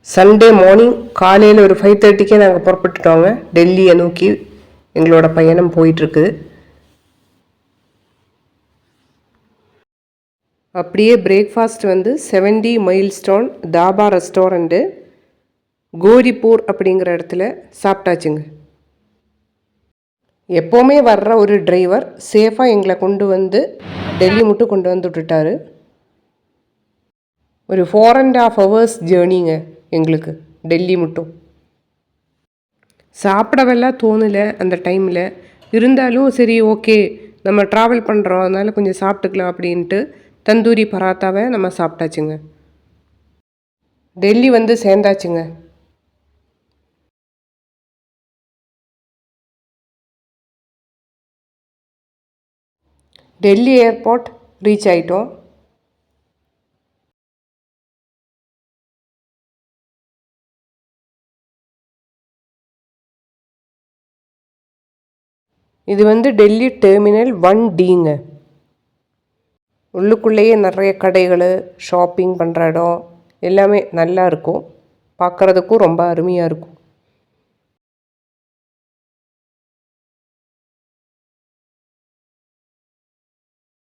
Sunday morning காலையில் ஒரு 5:30க்கே நாங்கள் புறப்பட்டுட்டோங்க. டெல்லியை நோக்கி எங்களோட பயணம் போயிட்டுருக்கு. அப்படியே பிரேக்ஃபாஸ்ட் வந்து 70 மைல்ஸ்டோன் தாபா ரெஸ்டாரண்ட்டு கோரிப்பூர் அப்படிங்கிற இடத்துல சாப்பிட்டாச்சுங்க. எப்போவுமே வர்ற ஒரு டிரைவர் சேஃபாக எங்களை கொண்டு வந்து டெல்லி மட்டும் கொண்டு வந்து விட்டுட்டாரு. ஒரு 4.5 hours ஜேர்னிங்க எங்களுக்கு டெல்லி மட்டும். சாப்பிடவெல்லாம் தோணலை அந்த டைமில். இருந்தாலும் சரி ஓகே நம்ம ட்ராவல் பண்ணுறோம் அதனால் கொஞ்சம் சாப்பிட்டுக்கலாம் அப்படின்ட்டு தந்தூரி பராத்தாவை நம்ம சாப்பிட்டாச்சுங்க. டெல்லி வந்து சேர்ந்தாச்சுங்க. டெல்லி ஏர்போர்ட் ரீச் ஆகிட்டோம். இது வந்து டெல்லி டெர்மினல் 1Dங்க. உள்ளுக்குள்ளேயே நிறைய கடைகள், ஷாப்பிங் பண்ணுற இடம் எல்லாமே நல்லா இருக்கும். பார்க்குறதுக்கும் ரொம்ப அருமையாக இருக்கும்.